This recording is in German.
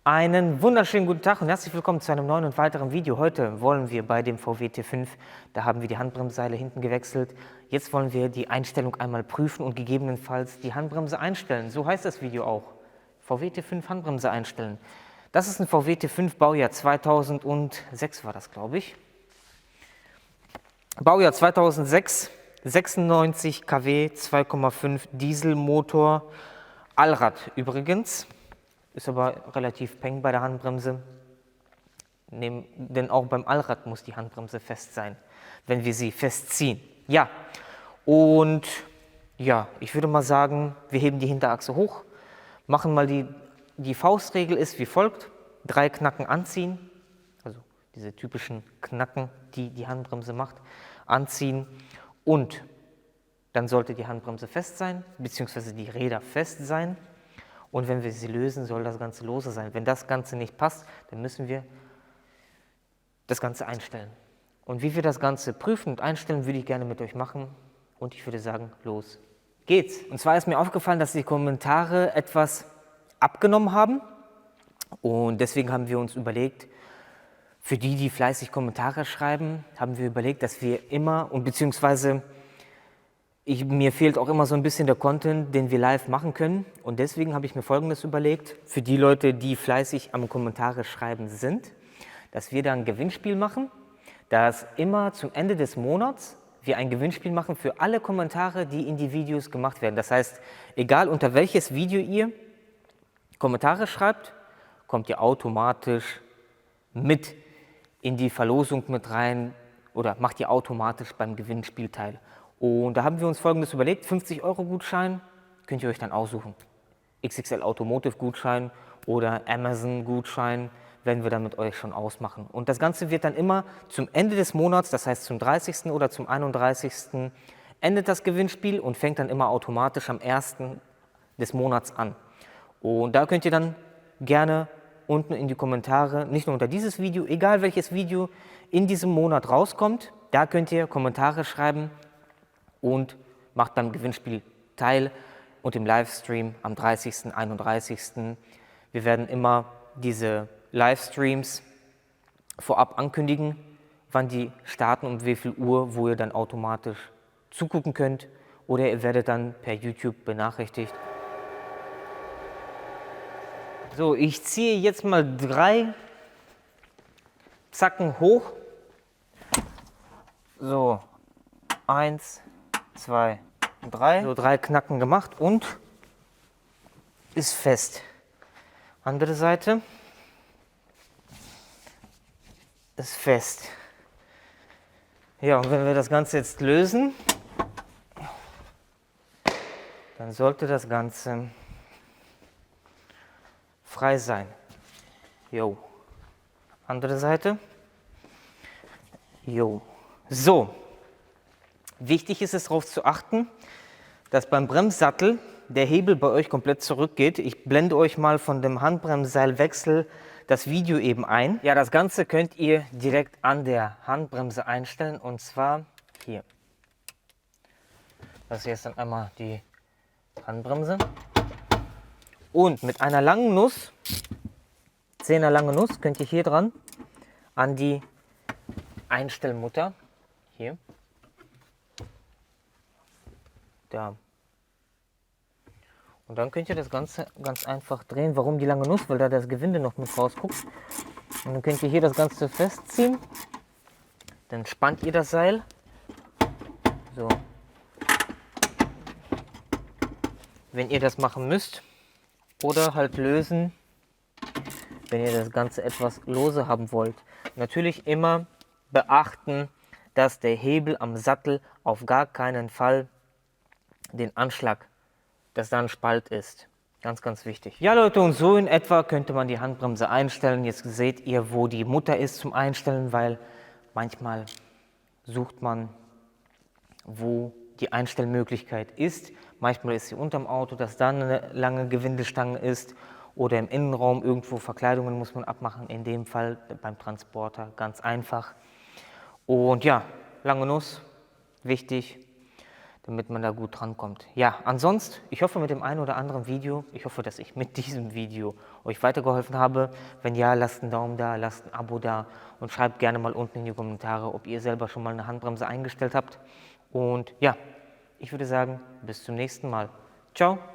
Einen wunderschönen guten Tag und herzlich willkommen zu einem neuen und weiteren Video. Heute wollen wir bei dem VW T5, da haben wir die Handbremsseile hinten gewechselt. Jetzt wollen wir die Einstellung einmal prüfen und gegebenenfalls die Handbremse einstellen. So heißt das Video auch. VW T5 Handbremse einstellen. Das ist ein VW T5 Baujahr 2006 war das, glaube ich. Baujahr 2006, 96 kW, 2,5 Dieselmotor, Allrad übrigens. Ist aber relativ peng bei der Handbremse, denn auch beim Allrad muss die Handbremse fest sein, wenn wir sie festziehen. Ja, und ja, ich würde mal sagen, wir heben die Hinterachse hoch, machen mal die Faustregel ist wie folgt: 3 Knacken anziehen, also diese typischen Knacken, die die Handbremse macht, anziehen und dann sollte die Handbremse fest sein, beziehungsweise die Räder fest sein. Und wenn wir sie lösen, soll das Ganze lose sein. Wenn das Ganze nicht passt, dann müssen wir das Ganze einstellen. Und wie wir das Ganze prüfen und einstellen, würde ich gerne mit euch machen. Und ich würde sagen, los geht's. Und zwar ist mir aufgefallen, dass die Kommentare etwas abgenommen haben. Und deswegen haben wir uns überlegt, für die, die fleißig Kommentare schreiben, haben wir überlegt, dass wir immer und beziehungsweise mir fehlt auch immer so ein bisschen der Content, den wir live machen können. Und deswegen habe ich mir Folgendes überlegt, für die Leute, die fleißig am Kommentare schreiben sind, dass wir da ein Gewinnspiel machen, dass immer zum Ende des Monats wir ein Gewinnspiel machen für alle Kommentare, die in die Videos gemacht werden. Das heißt, egal unter welches Video ihr Kommentare schreibt, kommt ihr automatisch mit in die Verlosung mit rein oder macht ihr automatisch beim Gewinnspiel teil. Und da haben wir uns Folgendes überlegt: 50-Euro-Gutschein könnt ihr euch dann aussuchen. XXL Automotive-Gutschein oder Amazon-Gutschein werden wir dann mit euch schon ausmachen. Und das Ganze wird dann immer zum Ende des Monats, das heißt zum 30. oder zum 31. endet das Gewinnspiel und fängt dann immer automatisch am 1. des Monats an. Und da könnt ihr dann gerne unten in die Kommentare, nicht nur unter dieses Video, egal welches Video in diesem Monat rauskommt, da könnt ihr Kommentare schreiben und macht beim Gewinnspiel teil und im Livestream am 30., 31. Wir werden immer diese Livestreams vorab ankündigen, wann die starten, um wie viel Uhr, wo ihr dann automatisch zugucken könnt, oder ihr werdet dann per YouTube benachrichtigt. So, ich ziehe jetzt mal 3 Zacken hoch. So, 1, 2, 3. So 3 Knacken gemacht und ist fest. Andere Seite ist fest. Ja, und wenn wir das Ganze jetzt lösen, dann sollte das Ganze frei sein. Jo. Andere Seite. Jo. So. Wichtig ist es, darauf zu achten, dass beim Bremssattel der Hebel bei euch komplett zurückgeht. Ich blende euch mal von dem Handbremsseilwechsel das Video eben ein. Ja, das Ganze könnt ihr direkt an der Handbremse einstellen, und zwar hier. Das hier ist dann einmal die Handbremse. Und mit einer langen Nuss, 10er lange Nuss, könnt ihr hier dran an die Einstellmutter, hier, da. Und dann könnt ihr das Ganze ganz einfach drehen. Warum die lange Nuss? Weil da das Gewinde noch mit rausguckt. Und dann könnt ihr hier das Ganze festziehen. Dann spannt ihr das Seil. So. Wenn ihr das machen müsst. Oder halt lösen, wenn ihr das Ganze etwas lose haben wollt. Natürlich immer beachten, dass der Hebel am Sattel auf gar keinen Fall den Anschlag, dass da ein Spalt ist. Ganz, ganz wichtig. Ja Leute, und so in etwa könnte man die Handbremse einstellen. Jetzt seht ihr, wo die Mutter ist zum Einstellen, weil manchmal sucht man, wo die Einstellmöglichkeit ist. Manchmal ist sie unterm Auto, dass da eine lange Gewindestange ist, oder im Innenraum irgendwo Verkleidungen muss man abmachen. In dem Fall beim Transporter ganz einfach. Und ja, lange Nuss, wichtig. damit man da gut drankommt. Ja, ansonsten, ich hoffe mit dem einen oder anderen Video, ich hoffe, dass ich mit diesem Video euch weitergeholfen habe. Wenn ja, lasst einen Daumen da, lasst ein Abo da und schreibt gerne mal unten in die Kommentare, ob ihr selber schon mal eine Handbremse eingestellt habt. Und ja, ich würde sagen, bis zum nächsten Mal. Ciao!